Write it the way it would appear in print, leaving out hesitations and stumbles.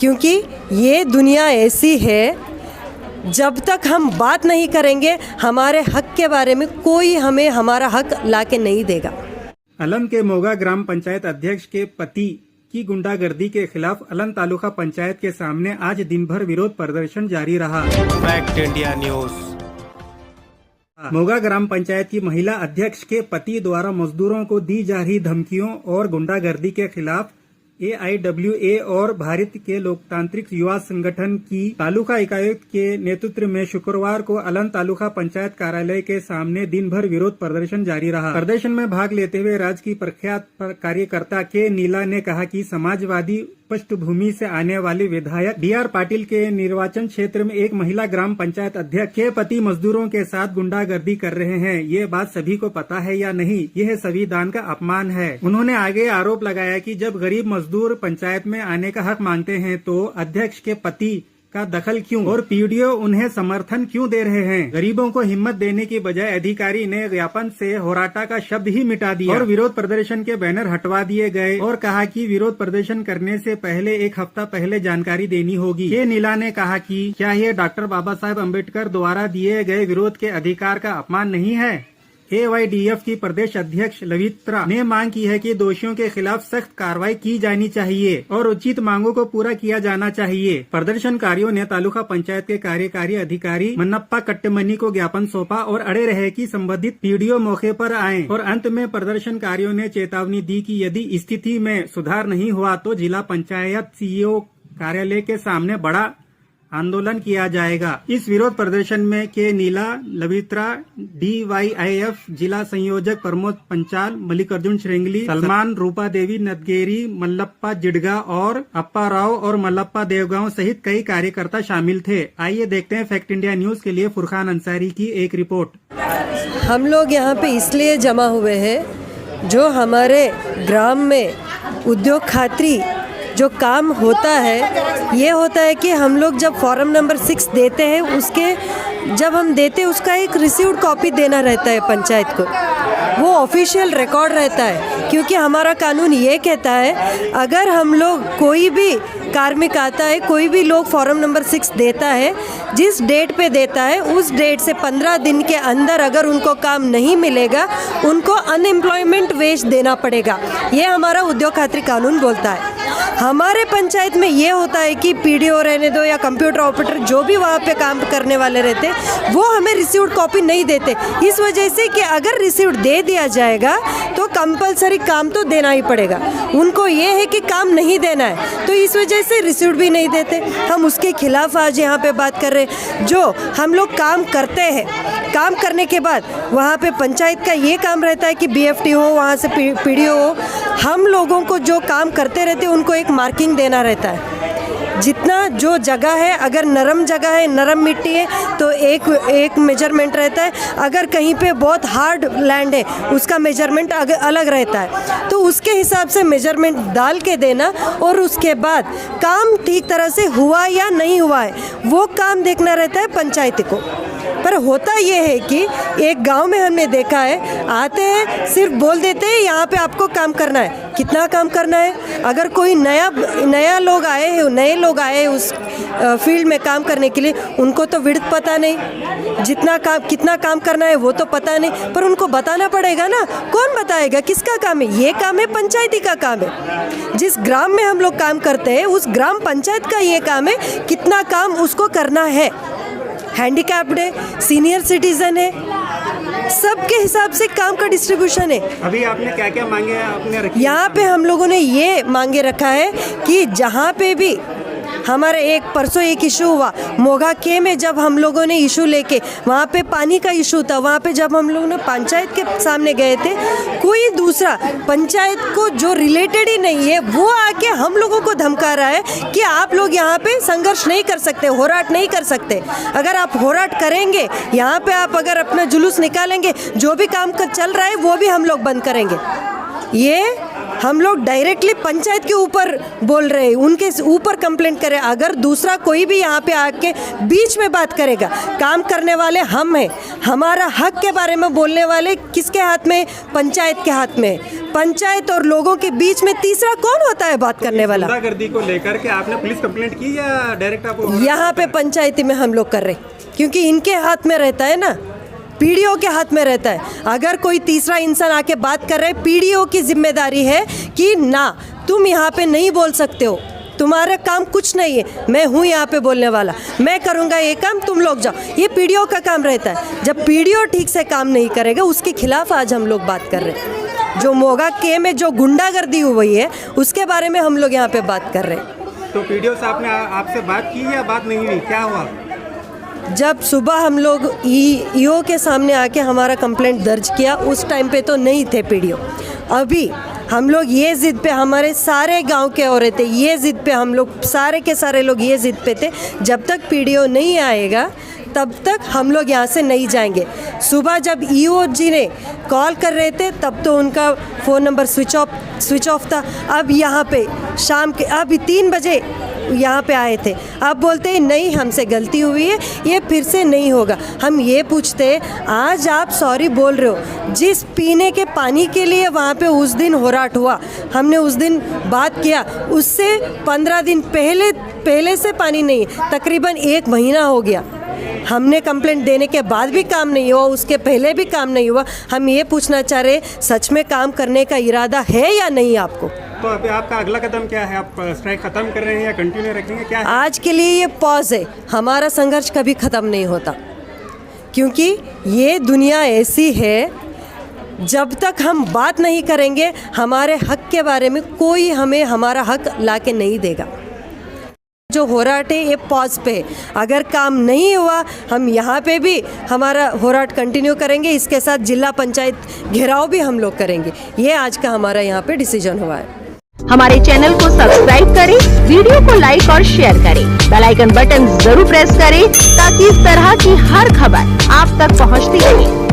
क्योंकि ये दुनिया ऐसी है, जब तक हम बात नहीं करेंगे हमारे हक के बारे में कोई हमें हमारा हक लाके नहीं देगा। अलम के मोगा ग्राम पंचायत अध्यक्ष के पति की गुंडागर्दी के खिलाफ अलम तालुका पंचायत के सामने आज दिन भर विरोध प्रदर्शन जारी रहा। Fact India news. मोगा ग्राम पंचायत की महिला अध्यक्ष के पति द्वारा मजदूरों को दी जा रही धमकियों और गुंडागर्दी के खिलाफ AIWA और भारत के लोकतांत्रिक युवा संगठन की तालुका इकाईयों के नेतृत्व में शुक्रवार को अलम तालुका पंचायत कार्यालय के सामने दिन भर विरोध प्रदर्शन जारी रहा। प्रदर्शन में भाग लेते हुए राज्य की प्रख्यात कार्यकर्ता के नीला ने कहा कि समाजवादी पृष्ठभूमि से आने वाले विधायक DR पाटिल के निर्वाचन क्षेत्र में एक महिला ग्राम पंचायत अध्यक्ष के पति मजदूरों के साथ गुंडागर्दी कर रहे हैं। ये बात सभी को पता है या नहीं, यह संविधान का अपमान है। उन्होंने आगे आरोप लगाया कि जब गरीब मजदूर पंचायत में आने का हक मांगते हैं तो अध्यक्ष के पति का दखल क्यों और PDO उन्हें समर्थन क्यों दे रहे हैं। गरीबों को हिम्मत देने की बजाय अधिकारी ने ज्ञापन से होराटा का शब्द ही मिटा दिया और विरोध प्रदर्शन के बैनर हटवा दिए गए और कहा कि विरोध प्रदर्शन करने से पहले एक हफ्ता पहले जानकारी देनी होगी। के नीला ने कहा कि क्या ये डॉक्टर बाबा साहेब अम्बेडकर द्वारा दिए गए विरोध के अधिकार का अपमान नहीं है। AYDF की प्रदेश अध्यक्ष लवित्रा ने मांग की है कि दोषियों के खिलाफ सख्त कार्रवाई की जानी चाहिए और उचित मांगों को पूरा किया जाना चाहिए। प्रदर्शनकारियों ने तालुका पंचायत के कार्यकारी अधिकारी मन्नप्पा कट्टमनी को ज्ञापन सौंपा और अड़े रहे कि संबंधित PDO मौके पर आए और अंत में प्रदर्शनकारियों ने चेतावनी दी कि यदि स्थिति में सुधार नहीं हुआ तो जिला पंचायत CEO कार्यालय के सामने बड़ा आंदोलन किया जाएगा। इस विरोध प्रदर्शन में के नीला, लवित्रा, DYIF जिला संयोजक प्रमोद पंचाल, मल्लिकार्जुन श्रेंगली, सलमान, रूपा देवी नदगेरी, मल्लप्पा जिडगा और अप्पा राव और मल्लप्पा देवगांव सहित कई कार्यकर्ता शामिल थे। आइए देखते हैं फैक्ट इंडिया न्यूज के लिए फुरखान अंसारी की एक रिपोर्ट। हम लोग यहाँ पे इसलिए जमा हुए हैं, जो हमारे ग्राम में उद्योग खातरी जो काम होता है, ये होता है कि हम लोग जब फॉर्म नंबर 6 देते हैं, उसके जब हम देते हैं उसका एक रिसीव्ड कॉपी देना रहता है पंचायत को। वो ऑफिशियल रिकॉर्ड रहता है, क्योंकि हमारा कानून ये कहता है अगर हम लोग कोई भी कार्मिक आता है, कोई भी लोग फॉर्म नंबर 6 देता है, जिस डेट पे देता है उस डेट से 15 दिन के अंदर अगर उनको काम नहीं मिलेगा उनको अनएम्प्लॉयमेंट वेज देना पड़ेगा। ये हमारा उद्योग खातरी कानून बोलता है। हमारे पंचायत में ये होता है कि PDO रहने दो या कंप्यूटर ऑपरेटर जो भी वहाँ पे काम करने वाले रहते, वो हमें रिसीव्ड कॉपी नहीं देते। इस वजह से कि अगर रिसीव्ड दे दिया जाएगा तो कंपलसरी काम तो देना ही पड़ेगा। उनको ये है कि काम नहीं देना है, तो इस वजह से रिसीव्ड भी नहीं देते। हम उसके खिलाफ आज यहाँ पे बात कर रहे हैं। जो हम लोग काम करते हैं, काम करने के बाद वहाँ पे पंचायत का ये काम रहता है कि BFT हो, वहाँ से PDO हो, हम लोगों को जो काम करते रहते हैं उनको एक मार्किंग देना रहता है। जितना जो जगह है, अगर नरम जगह है, नरम मिट्टी है तो एक मेजरमेंट रहता है, अगर कहीं पे बहुत हार्ड लैंड है उसका मेजरमेंट अलग रहता है। तो उसके हिसाब से मेजरमेंट डाल के देना और उसके बाद काम ठीक तरह से हुआ या नहीं हुआ है वो काम देखना रहता है पंचायत को। पर होता ये है कि एक गांव में हमने देखा है, आते हैं सिर्फ बोल देते हैं यहाँ पे आपको काम करना है। कितना काम करना है? अगर कोई नए लोग आए उस फील्ड में काम करने के लिए, उनको तो विड्थ पता नहीं, कितना काम करना है वो तो पता नहीं, पर उनको बताना पड़ेगा ना। कौन बताएगा किसका काम है? ये काम है पंचायती का काम है। जिस ग्राम में हम लोग काम करते हैं उस ग्राम पंचायत का ये काम है, कितना काम उसको करना है। हैंडीकैप्ड है, सीनियर सिटीजन है, सबके हिसाब से काम का डिस्ट्रीब्यूशन है। अभी आपने क्या क्या मांगे आपने रखी? यहाँ पे हम लोगों ने ये मांगे रखा है कि जहाँ पे भी हमारा परसों एक इशू हुआ मोगा के में, जब हम लोगों ने इशू लेके वहाँ पे पानी का इशू था, वहाँ पे जब हम लोगों ने पंचायत के सामने गए थे, कोई दूसरा पंचायत को जो रिलेटेड ही नहीं है वो आके हम लोगों को धमका रहा है कि आप लोग यहाँ पे संघर्ष नहीं कर सकते, होराट नहीं कर सकते। अगर आप होराट करेंगे, यहाँ पे आप अगर अपना जुलूस निकालेंगे, जो भी काम चल रहा है वो भी हम लोग बंद करेंगे। ये हम लोग डायरेक्टली पंचायत के ऊपर बोल रहे हैं, उनके ऊपर कंप्लेंट करें। अगर दूसरा कोई भी यहाँ पे आके बीच में बात करेगा, काम करने वाले हम हैं, हमारा हक के बारे में बोलने वाले किसके हाथ में? पंचायत के हाथ में। पंचायत और लोगों के बीच में तीसरा कौन होता है बात करने वाला? गुंडागर्दी को लेकर के आपने पुलिस कंप्लेंट की या डायरेक्ट आपको? यहाँ पे पंचायती में हम लोग कर रहे, क्योंकि इनके हाथ में रहता है ना, पीडीओ के हाथ में रहता है। अगर कोई तीसरा इंसान आके बात कर रहा है, पीडीओ की जिम्मेदारी है कि ना, तुम यहाँ पे नहीं बोल सकते हो, तुम्हारा काम कुछ नहीं है, मैं हूँ यहाँ पे बोलने वाला, मैं करूँगा ये काम, तुम लोग जाओ। ये पीडीओ का काम रहता है। जब पीडीओ ठीक से काम नहीं करेगा, उसके खिलाफ आज हम लोग बात कर रहे हैं। जो मोगा के में जो गुंडागर्दी हुई है, उसके बारे में हम लोग यहाँ पे बात कर रहे हैं। तो पीडीओ साहब ने आपसे बात की या बात नहीं हुई, क्या हुआ? जब सुबह हम लोग ईओ के सामने आके हमारा कंप्लेंट दर्ज किया, उस टाइम पे तो नहीं थे पीडीओ। अभी हम लोग ये ज़िद पे, हमारे सारे गांव के औरतें थे, ये ज़िद पे हम लोग सारे के सारे लोग ये ज़िद पे थे, जब तक पीडीओ नहीं आएगा तब तक हम लोग यहाँ से नहीं जाएंगे। सुबह जब ईओ जी ने कॉल कर रहे थे, तब तो उनका फ़ोन नंबर स्विच ऑफ था। अब यहाँ पे शाम के अब 3 बजे यहाँ पे आए थे, अब बोलते हैं नहीं, हमसे गलती हुई है, ये फिर से नहीं होगा। हम ये पूछते हैं, आज आप सॉरी बोल रहे हो, जिस पीने के पानी के लिए वहाँ पे उस दिन होराट हुआ, हमने उस दिन बात किया, उससे 15 दिन पहले से पानी नहीं है, तकरीबन 1 महीना हो गया। हमने कंप्लेंट देने के बाद भी काम नहीं हुआ, उसके पहले भी काम नहीं हुआ। हम ये पूछना चाह रहे, सच में काम करने का इरादा है या नहीं आपको? तो अभी आपका अगला कदम क्या है? आप स्ट्राइक खत्म कर रहे हैं या कंटिन्यू रखेंगे, क्या है? आज के लिए ये पॉज है, हमारा संघर्ष कभी ख़त्म नहीं होता, क्योंकि ये दुनिया ऐसी है, जब तक हम बात नहीं करेंगे हमारे हक के बारे में, कोई हमें हमारा हक लाके नहीं देगा। जो होराट है ये पॉज पे है, अगर काम नहीं हुआ हम यहाँ पे भी हमारा होराट कंटिन्यू करेंगे। इसके साथ जिला पंचायत घेराव भी हम लोग करेंगे। ये आज का हमारा यहाँ पे डिसीजन हुआ है। हमारे चैनल को सब्सक्राइब करें, वीडियो को लाइक और शेयर करें, बेल आइकन बटन जरूर प्रेस करें ताकि इस तरह की हर खबर आप तक पहुंचती रहे।